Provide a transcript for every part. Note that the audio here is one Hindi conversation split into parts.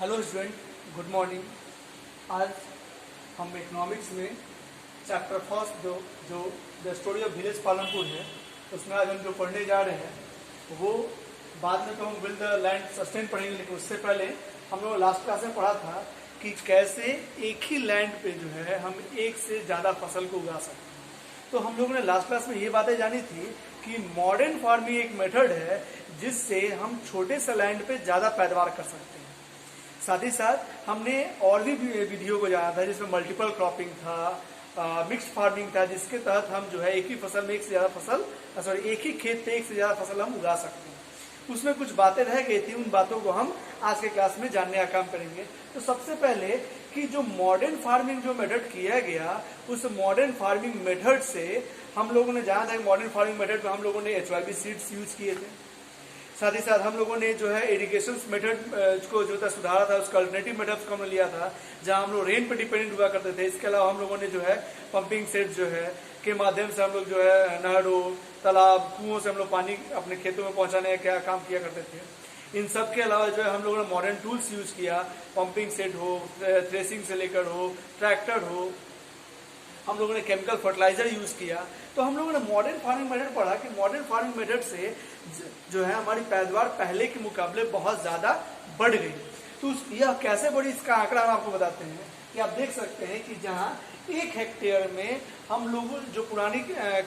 Hello student, good morning. आज हम इकोनॉमिक्स में चैप्टर फर्स्ट जो the story of village Palanpur है, उसमें आज हम जो पढ़ने जा रहे हैं वो बाद में तो हम विल द लैंड सस्टेन पढ़ेंगे, लेकिन उससे पहले हम लोग लास्ट क्लास में पढ़ा था कि कैसे एक ही लैंड पे जो है हम एक से ज़्यादा फसल को उगा सकते हैं। तो हम लोगों ने लास्ट क्लास में ये बातें जानी थी कि मॉडर्न फार्मिंग एक मेथड है जिससे हम छोटे से लैंड पे ज़्यादा पैदावार कर सकते हैं। साथ ही साथ हमने और भी विधियों को जाना था जिसमें मल्टीपल क्रॉपिंग था, मिक्स्ड फार्मिंग था, जिसके तहत हम जो है एक ही फसल में एक से ज़्यादा फसल एक ही खेत पे एक से ज़्यादा फसल हम उगा सकते हैं। उसमें कुछ बातें रह गई थी, उन बातों को हम आज के क्लास में जानने का काम करेंगे। तो सबसे पहले कि जो मॉडर्न फार्मिंग जो मेथड किया गया, उस मॉडर्न फार्मिंग मेथड से हम लोगों ने जाना था कि मॉडर्न फार्मिंग मेथड में हम लोगों ने HYP सीड्स यूज किए थे। साथ ही साथ हम लोगों ने जो है इरिगेशन मेथड को जो था सुधारा था, उसका अल्टरनेटिव मेथड्स को हमने लिया था जहां हम लोग रेन पे डिपेंडेंट हुआ करते थे। इसके अलावा हम लोगों ने जो है पंपिंग सेट जो है के माध्यम से हम लोग जो है नहरों, तालाब, कुओं से हम लोग पानी अपने खेतों में पहुंचाने का काम किया करते थे। इन सब के अलावा जो है हम लोगों ने मॉडर्न टूल्स यूज किया, पंपिंग सेट हो, थ्रेसिंग से लेकर हो, ट्रैक्टर हो, हम लोगों ने केमिकल फर्टिलाइजर यूज किया। तो हम लोगों ने मॉडर्न फार्मिंग मेथड पढ़ा कि मॉडर्न फार्मिंग मेथड से जो है हमारी पैदावार पहले के मुकाबले बहुत ज्यादा बढ़ गई। तो यह कैसे बढ़ी, इसका आंकड़ा हम आपको बताते हैं कि आप देख सकते हैं कि जहां 1 हेक्टेयर में हम लोग जो पुरानी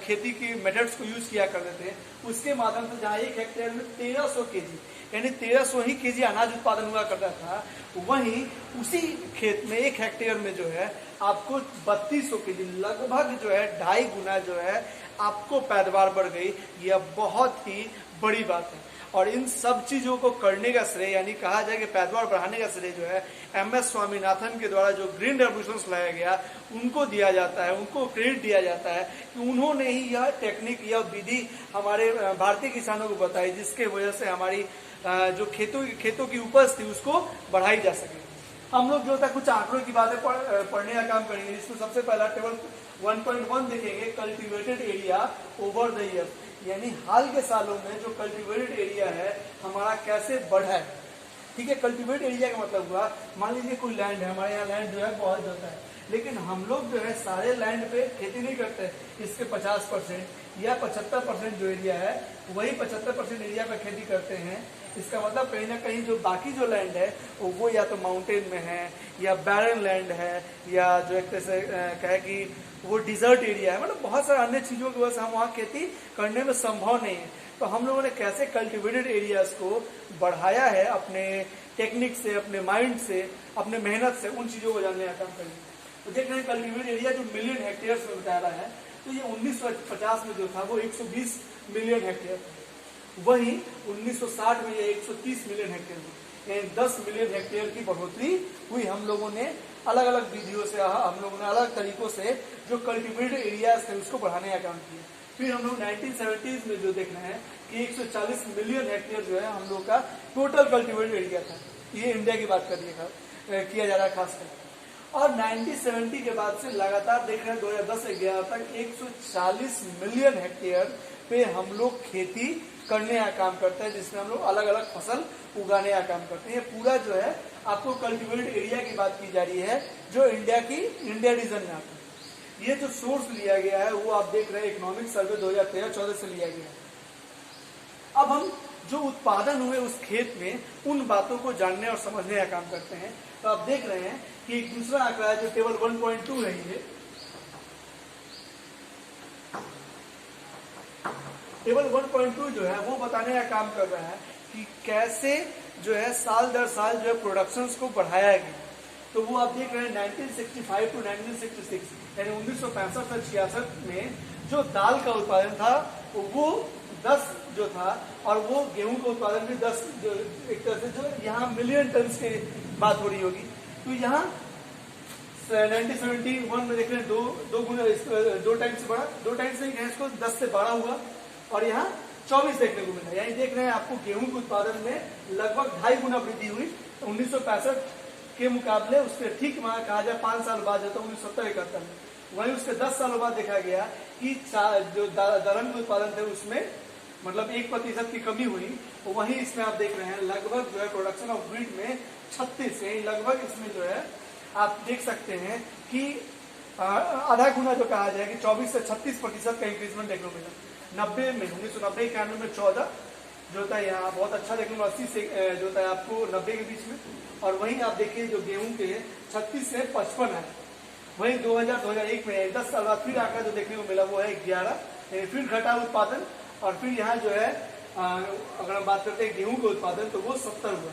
खेती की मेथड्स को यूज किया करते थे, उसके माध्यम से जहां 1 हेक्टेयर में 1300 केजी यानी 1300 ही केजी अनाज उत्पादन हुआ करता था, वहीं उसी खेत में 1 हेक्टेयर में जो है आपको 3200 केजी, लगभग जो है 2.5 गुना जो है आपको पैदावार बढ़ गई। यह बहुत ही बड़ी बात है और इन सब चीजों को करने का श्रेय, यानी कहा जाए कि पैदावार बढ़ाने का श्रेय जो है MS स्वामीनाथन के द्वारा जो ग्रीन रेवोल्यूशन लाया गया उनको दिया जाता है, उनको क्रेडिट दिया जाता है कि उन्होंने ही यह टेक्निक, यह विधि हमारे भारतीय किसानों को बताई, जिसके वजह से हमारी जो खेतों की उपज थी उसको बढ़ाई जा सके। हम लोग जो था कुछ आंकड़ों की बातें पढ़ने का काम करेंगे, जिसमें सबसे पहला टेबल 1.1 देखेंगे, cultivated area over the year, यानी हाल के सालों में जो कल्टीवेटेड एरिया है हमारा कैसे बढ़ा है। ठीक है, कल्टीवेट एरिया का मतलब हुआ, मान लीजिए कोई लैंड है, हमारे यहाँ लैंड जो है बहुत ज्यादा है, लेकिन हम लोग जो है सारे लैंड पे खेती नहीं करते, इसके 50% या 75% जो एरिया है वही 75% एरिया पे खेती करते हैं। इसका मतलब कहीं ना कहीं जो बाकी जो लैंड है वो या तो माउंटेन में है या बैरन लैंड है या जो एक तरह से कहे कि वो डिजर्ट एरिया है, मतलब बहुत सारे अन्य चीजों की वजह से हम वहाँ खेती करने में संभव नहीं है। तो हम लोगों ने कैसे कल्टिवेटेड एरियाज को बढ़ाया है अपने टेक्निक से, अपने माइंड से, अपने मेहनत से, उन चीजों को जानने का काम करेंगे। तो देख रहे हैं कल्टिवेटेड एरिया जो मिलियन हेक्टेयर में बता रहा है, तो ये 1950 में जो था वो 120 मिलियन हेक्टेयर था, वही 1960 में ये 130 मिलियन हेक्टेयर हुई, यानी 10 मिलियन हेक्टेयर की बढ़ोतरी हुई। हम लोगों ने अलग अलग विधियों से, हम लोगों ने अलग तरीकों से जो कल्टिवेटेड एरियाज थे उसको बढ़ाने का काम किया। फिर हम लोग 1970s में जो देख रहे हैं कि 140 मिलियन हेक्टेयर जो है हम लोग का टोटल कल्टिवेटेड एरिया था। ये इंडिया की बात किया जा रहा है खासकर। और 1970 के बाद से लगातार देख रहे हैं 2010-11 तक 140 मिलियन हेक्टेयर पे हम लोग खेती करने का काम करते हैं, जिसमें हम लोग अलग अलग फसल उगाने का काम करते हैं। ये पूरा जो है आपको कल्टिवेटेड एरिया की बात की जा रही है जो इंडिया रीजन में आता है। ये जो सोर्स लिया गया है वो आप देख रहे हैं इकोनॉमिक सर्वे 2013-14 से लिया गया है। अब हम जो उत्पादन हुए उस खेत में उन बातों को जानने और समझने का काम करते हैं। तो आप देख रहे हैं कि एक दूसरा आंकड़ा है जो टेबल 1.2 है, ये टेबल 1.2 जो है वो बताने का काम कर रहा है कि कैसे जो है साल दर साल जो है प्रोडक्शंस को बढ़ाया गया। तो वो आप देख रहे हैं 1965 टू 1966 यानी 1965 से 66 में जो दाल का उत्पादन था वो 10 जो था, और वो गेहूं का उत्पादन भी 10, जो एक तरह से जो यहाँ मिलियन टन की बात हो रही होगी। तो यहाँ 1971 में देख रहे हैं दो टाइम्स बढ़ा, 2 टाइम्स नहीं, इसको 10 से 12 हुआ और यहाँ 24 देखने को मिला। यानी देख रहे हैं आपको गेहूं के उत्पादन में लगभग 2.5 गुना वृद्धि हुई 1965 के मुकाबले। उससे ठीक कहा जाए 5 साल बाद जो था 1970-71 में, वहीं उसके 10 सालों बाद देखा गया कि जो दलहन के उत्पादन थे उसमें मतलब 1% की कमी हुई। वहीं इसमें आप देख रहे हैं लगभग जो है प्रोडक्शन ऑफ व्हीट में 36 से लगभग इसमें जो है आप देख सकते हैं कि आधा गुना जो कहा जाए कि 24 से 36% का इंक्रीजमेंट देखने को मिला। 90 में 1990 91 में 14 जो होता है यहाँ बहुत अच्छा देखने को 80 से जो होता है आपको 90 के बीच में। और वहीं आप देखिए जो गेहूं के 36 से 55 है। वहीं 2001 में 10 साल बाद फिर आंकड़ा जो देखने को मिला वो है 11, फिर घटा उत्पादन। और फिर यहाँ जो है अगर हम बात करते हैं गेहूं के उत्पादन तो वो 70 हुआ।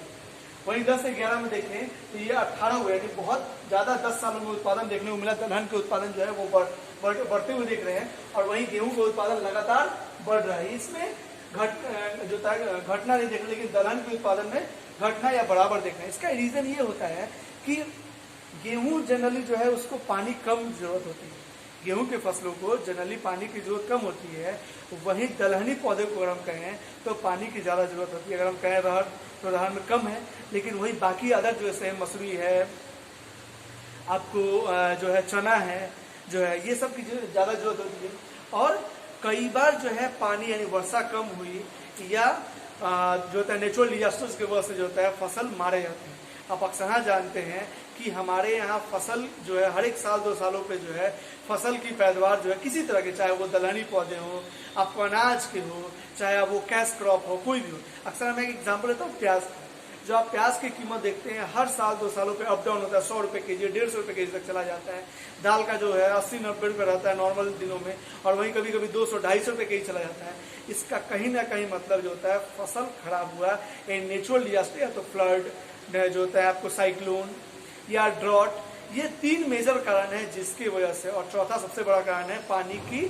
वहीं 10 से 11 में देखें तो ये 18 हुआ, यानी बहुत ज्यादा 10 सालों में उत्पादन देखने को मिला। दलहन के उत्पादन जो है वो बढ़ते हुए देख रहे हैं और वहीं गेहूं का उत्पादन लगातार बढ़ रहा है। इसमें घटना नहीं देख रहे, लेकिन दलहन के उत्पादन में घटना या बराबर देख रहे हैं। इसका रीजन ये होता है कि गेहूं जनरली जो है उसको पानी कम जरूरत होती है। गेहूं के फसलों को जनरली पानी की जरूरत कम होती है। वहीं दलहनी पौधे को अगर हम कहें तो पानी की ज्यादा जरूरत होती है। अगर हम कहें रहर तो रहर में कम है, लेकिन वही बाकी अदर जैसे मसूरी है, आपको जो है चना है, जो है ये सब की ज्यादा जरूरत होती है। और कई बार जो है पानी यानी वर्षा कम हुई या जो होता है नेचुरल डिजास्टर्स की वजह से जो होता है फसल मारे जाते हैं। आप अक्सर जानते हैं कि हमारे यहाँ फसल जो है हर एक साल 2 सालों पे जो है फसल की पैदावार जो है किसी तरह के, चाहे वो दलहनी पौधे हो, आपको अनाज के हो, चाहे वो कैश क्रॉप हो, कोई भी हो। अक्सर मैं एक एग्जाम्पल देता हूँ प्याज का। जो आप प्याज की कीमत देखते हैं हर साल 2 सालों पे अप डाउन होता है। 100 रुपए के जी, 150 रुपए के जी तक चला जाता है। दाल का जो है 80-90 रुपए रहता है नॉर्मल दिनों में, और वहीं कभी कभी 200-250 रुपए के जी चला जाता है। इसका कहीं ना कहीं मतलब जो होता है फसल खराब हुआ, नेचुरल डिजास्टर या तो फ्लड जो होता है आपको साइक्लोन या ड्रॉट, ये 3 मेजर कारण है जिसकी वजह से। और चौथा सबसे बड़ा कारण है पानी की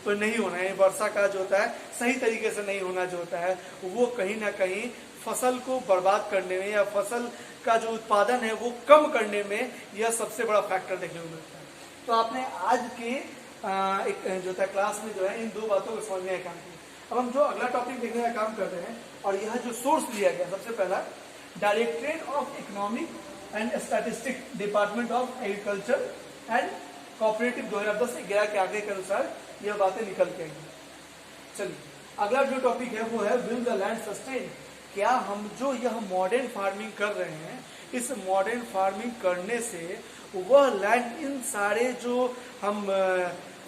तो नहीं होना है, वर्षा का जो होता है सही तरीके से नहीं होना जो होता है वो कहीं ना कहीं फसल को बर्बाद करने में या फसल का जो उत्पादन है वो कम करने में यह सबसे बड़ा फैक्टर देखने को मिलता है। तो आपने आज के एक जो होता है क्लास में जो है इन 2 बातों को समझने का काम किया। अब हम जो अगला टॉपिक देखने का काम कर रहे हैं, और यह जो सोर्स लिया गया सबसे पहला directorate of economic and statistic department of agriculture and cooperative 2010 से 11 के आंकड़े के अनुसार यह बातें निकल के आई। चलिए अगला जो टॉपिक है वो है विल द लैंड सस्टेन। क्या हम जो यह मॉडर्न फार्मिंग कर रहे हैं, इस मॉडर्न फार्मिंग करने से वह लैंड इन सारे जो हम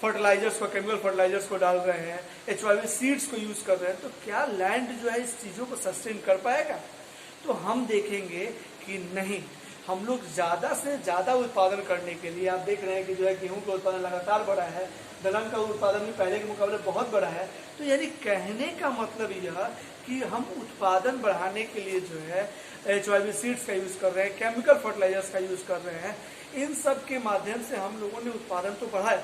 फर्टिलाइजर्स को, केमिकल फर्टिलाइजर्स को डाल रहे हैं, HYV सीड्स को यूज कर रहे हैं, तो क्या लैंड जो है इस चीजों को सस्टेन कर पाएगा? तो हम देखेंगे कि नहीं। हम लोग ज्यादा से ज्यादा उत्पादन करने के लिए, आप देख रहे हैं कि जो है गेहूं का उत्पादन लगातार बढ़ा है, दलहन का उत्पादन भी पहले के मुकाबले बहुत बड़ा है। तो यानी कहने का मतलब यह कि हम उत्पादन बढ़ाने के लिए जो है HYV सीड्स का यूज कर रहे हैं, केमिकल फर्टिलाइजर्स का यूज कर रहे हैं। इन सब के माध्यम से हम लोगों ने उत्पादन तो बढ़ाया,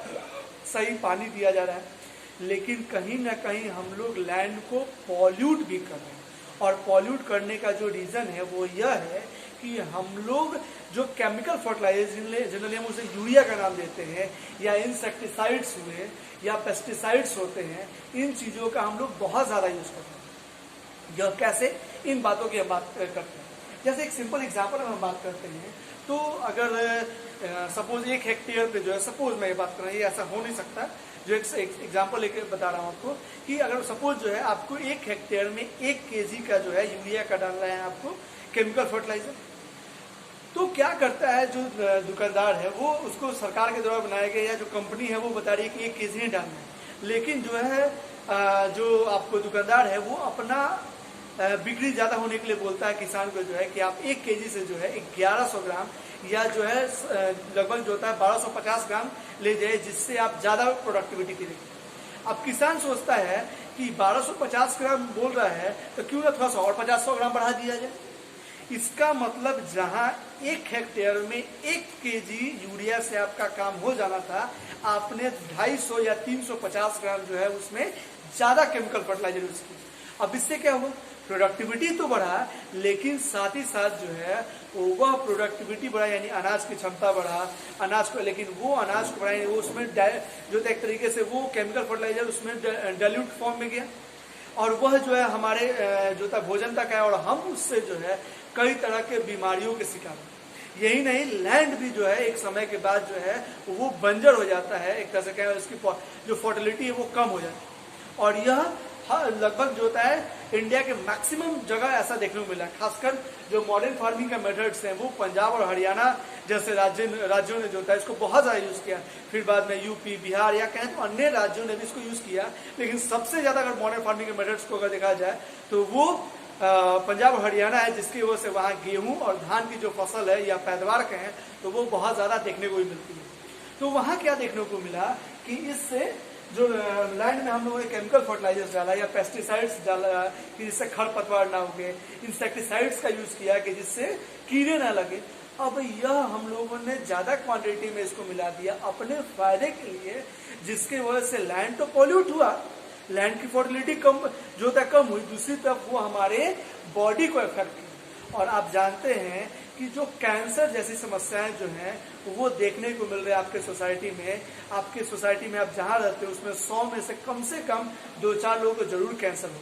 सही पानी दिया जा रहा है, लेकिन कहीं ना कहीं हम लोग लैंड को पॉल्यूट भी कर रहे हैं। और पॉल्यूट करने का जो रीजन है वो यह है कि हम लोग जो केमिकल फर्टिलाइजर, जनरली हम उसे यूरिया का नाम देते हैं, या इंसेक्टिसाइड्स हुए या पेस्टिसाइड्स होते हैं, इन चीजों का हम लोग बहुत ज्यादा यूज करते हैं। यह कैसे, इन बातों की हम बात करते हैं। जैसे एक सिंपल एग्जांपल हम बात करते हैं, तो अगर सपोज 1 हेक्टेयर पे जो है, सपोज मैं ये बात कर रहा हूँ, ये ऐसा हो नहीं सकता, जो एक एग्जांपल लेकर बता रहा हूँ आपको कि अगर सपोज जो है आपको 1 हेक्टेयर में 1 केजी का जो है यूरिया का डालना है आपको केमिकल फर्टिलाइजर, तो क्या करता है जो दुकानदार है वो उसको सरकार के द्वारा बनाया गया या जो कंपनी है वो बता रही है कि 1 केजी ही डालना है, लेकिन जो है जो आपको दुकानदार है वो अपना बिक्री ज्यादा होने के लिए बोलता है किसान को जो है कि आप 1 केजी से जो है 1100 ग्राम या जो है लगभग जो होता है 1250 ग्राम ले जाए, जिससे आप ज्यादा प्रोडक्टिविटी की देखिए। अब किसान सोचता है कि 1250 ग्राम बोल रहा है तो क्यों ना थोड़ा सा और 50 ग्राम बढ़ा दिया जाए। इसका मतलब जहां 1 हेक्टेयर में 1 केजी यूरिया से आपका काम हो जाना था, आपने 250 या 350 ग्राम जो है उसमें ज्यादा केमिकल फर्टिलाइजर यूज किया। अब इससे क्या हुआ, प्रोडक्टिविटी तो बढ़ा, लेकिन साथ ही साथ जो है वह प्रोडक्टिविटी बढ़ा यानी अनाज की क्षमता बढ़ा, अनाज को, लेकिन वो अनाज को बढ़ा वो उसमें जो एक तरीके से वो केमिकल फर्टिलाइजर उसमें डाइल्यूट फॉर्म में गया, और वह जो है हमारे जो था भोजन तक है, और हम उससे जो है कई तरह के बीमारियों के शिकार। यही नहीं, लैंड भी जो है एक समय के बाद जो है वो बंजर हो जाता है, एक तरह से क्या है उसकी जो फर्टिलिटी है वो कम हो जाती है। और यह हाँ, लगभग जो होता है इंडिया के मैक्सिमम जगह ऐसा देखने को मिला है। खासकर जो मॉडर्न फार्मिंग का मेथड्स हैं वो पंजाब और हरियाणा जैसे राज्यों ने जो होता है इसको बहुत ज़्यादा यूज़ किया। फिर बाद में यूपी, बिहार या कहें तो अन्य राज्यों ने भी इसको यूज़ किया। लेकिन सबसे ज़्यादा अगर मॉडर्न फार्मिंग के मेथड्स को अगर देखा जाए तो वो पंजाब और हरियाणा है, जिसकी वजह से वहाँ गेहूँ और धान की जो फसल है या पैदावार कहें तो वो बहुत ज़्यादा देखने को भी मिलती है। तो वहाँ क्या देखने को मिला कि इससे जो लैंड में हम लोगों ने केमिकल फर्टिलाइजर्स डाला या पेस्टिसाइड्स डाला कि जिससे खरपतवार ना उगे, इंसेक्टिसाइड्स का यूज किया कि जिससे कीड़े ना लगे। अब यह हम लोगों ने ज्यादा क्वांटिटी में इसको मिला दिया अपने फायदे के लिए, जिसके वजह से लैंड तो पॉल्यूट हुआ, लैंड की फर्टिलिटी कम जो होता है कम हुई, दूसरी तरफ वो हमारे बॉडी को इफेक्ट किया। और आप जानते हैं कि जो कैंसर जैसी समस्याएं जो हैं वो देखने को मिल रहे हैं आपके सोसाइटी में। आपके सोसाइटी में आप जहां रहते हो उसमें 100 में से कम 2-4 लोगों को जरूर कैंसर हो।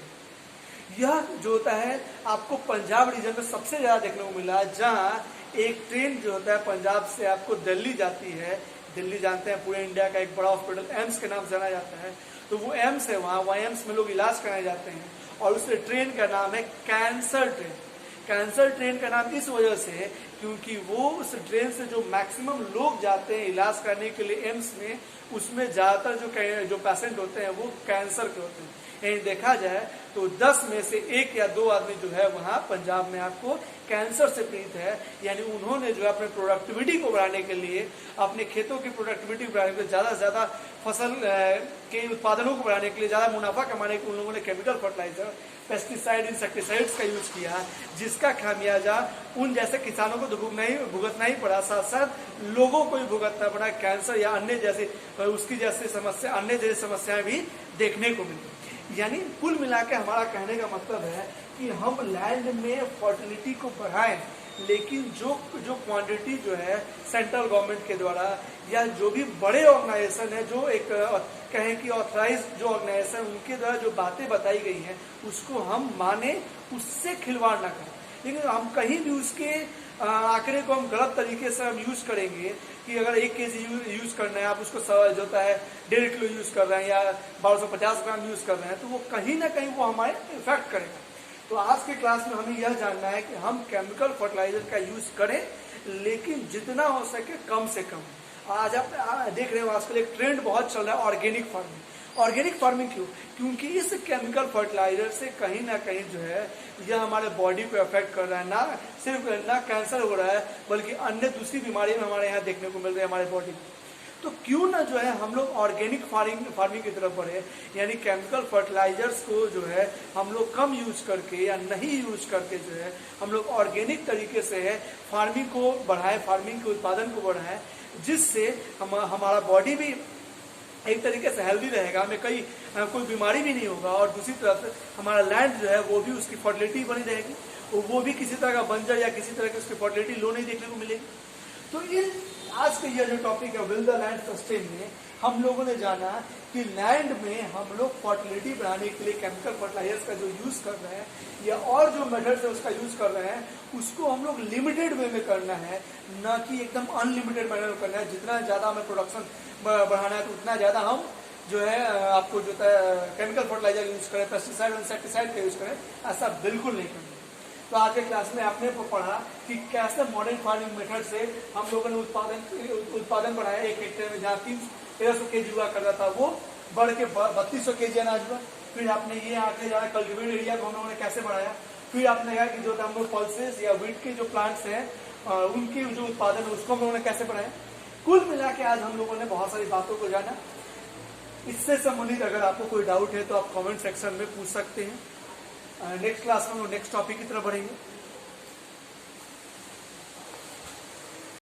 यह जो होता है आपको पंजाब रीजन में सबसे ज्यादा देखने को मिला, जहां एक ट्रेन जो होता है पंजाब से आपको दिल्ली जाती है। दिल्ली जानते हैं पूरे इंडिया का एक बड़ा हॉस्पिटल एम्स के नाम से जाना जाता है, तो वो एम्स है, वहाँ एम्स में लोग इलाज कराए जाते हैं। और उस ट्रेन का नाम है कैंसर ट्रेन। कैंसर ट्रेन का नाम इस वजह से क्योंकि वो उस ट्रेन से जो मैक्सिमम लोग जाते हैं इलाज करने के लिए एम्स में, उसमें ज्यादातर जो पेशेंट होते हैं वो कैंसर के होते हैं। यानी देखा जाए तो 10 में से 1 या 2 आदमी जो है वहाँ पंजाब में आपको कैंसर से पीड़ित है। यानी उन्होंने जो है अपने प्रोडक्टिविटी को बढ़ाने के लिए, अपने खेतों की प्रोडक्टिविटी बढ़ाने के लिए, ज्यादा से ज्यादा फसल के उत्पादनों को बढ़ाने के लिए, ज्यादा मुनाफा कमाने के लिए उन लोगों ने केमिकल फर्टिलाइजर, पेस्टिसाइड, इंसेक्टिसाइड्स का यूज किया, जिसका खामियाजा उन जैसे किसानों को तो भुगतना ही पड़ा, साथ साथ लोगों को भी भुगतना पड़ा। कैंसर या अन्य जैसे उसकी जैसी समस्या, अन्य जैसी समस्याएं भी देखने को मिली। यानी कुल मिला के हमारा कहने का मतलब है कि हम लैंड में फर्टिलिटी को बढ़ाएं, लेकिन जो क्वांटिटी जो है सेंट्रल गवर्नमेंट के द्वारा या जो भी बड़े ऑर्गेनाइजेशन है, जो एक कहें कि ऑथराइज जो ऑर्गेनाइजेशन, उनके द्वारा जो बातें बताई गई हैं उसको हम माने, उससे खिलवाड़ ना करें। लेकिन हम कहीं भी उसके आंकड़े को हम गलत तरीके से हम यूज करेंगे कि अगर 1 केजी यूज करना है, आप उसको जो होता है 1.5 किलो यूज कर रहे हैं या 1250 ग्राम यूज कर रहे हैं, तो वो कहीं ना कहीं वो हमारे इफेक्ट करेगा। तो आज के क्लास में हमें यह जानना है कि हम केमिकल फर्टिलाइजर का यूज करें, लेकिन जितना हो सके कम से कम। आज आप देख रहे हो आजकल एक ट्रेंड बहुत चल रहा है ऑर्गेनिक फार्मिंग। ऑर्गेनिक फार्मिंग क्यों? क्योंकि इस केमिकल फर्टिलाइजर से कहीं ना कहीं जो है यह हमारे बॉडी को अफेक्ट कर रहा है। ना सिर्फ ना कैंसर हो रहा है, बल्कि अन्य दूसरी बीमारियां भी हमारे यहाँ देखने को मिल रही है हमारे बॉडी में। तो क्यों ना जो है हम लोग ऑर्गेनिक फार्मिंग की तरफ बढ़े, यानी केमिकल फर्टिलाइजर्स को जो है हम लोग कम यूज करके या नहीं यूज करके जो है हम लोग ऑर्गेनिक तरीके से है फार्मिंग को बढ़ाएं, फार्मिंग के उत्पादन को बढ़ाएं, जिससे हमारा बॉडी भी एक तरीके से हेल्दी रहेगा, हमें कोई बीमारी भी नहीं होगा, और दूसरी तरफ हमारा लैंड जो है वो भी उसकी फर्टिलिटी बनी रहेगी, वो भी किसी तरह का बंजर या किसी तरह की उसकी फर्टिलिटी लो नहीं देखने को मिलेगी। तो आज का यह जो टॉपिक है विल द लैंड सस्टेन में हम लोगों ने जाना कि लैंड में हम लोग फर्टिलिटी बढ़ाने के लिए केमिकल फर्टिलाइजर्स का जो यूज कर रहे हैं या और जो मेथड्स है उसका यूज कर रहे हैं, उसको हम लोग लिमिटेड वे में करना है, ना कि एकदम अनलिमिटेड मैनर में करना है। जितना ज्यादा हमें प्रोडक्शन बढ़ाना है तो उतना ज्यादा हम जो है आपको जो है केमिकल फर्टिलाइजर यूज करें, पेस्टिसाइड इंसेक्टिसाइड का यूज करें, ऐसा बिल्कुल नहीं करना। तो आज के क्लास में आपने पढ़ा कि कैसे मॉडर्न फार्मिंग मेथड से हम लोगों ने उत्पादन बढ़ाया। 1 हेक्टेयर में जहाँ 1300 केजी हुआ करता था वो बढ़ के 3200 केजी अनाज हुआ। फिर आपने ये आगे जाना कल्टीवेटेड एरिया को हम लोगों ने कैसे बढ़ाया। फिर आपने कहा कि जो हम लोग पल्सेस या व्हीट के जो प्लांट्स हैं उनके जो उत्पादन है उसको हम लोगों ने कैसे बढ़ाया। कुल मिला के आज हम लोगों ने बहुत सारी बातों को जाना। इससे संबंधित अगर आपको कोई डाउट है तो आप कमेंट सेक्शन में पूछ सकते हैं। नेक्स्ट क्लास में नेक्स्ट टॉपिक की तरफ बढ़ेंगे।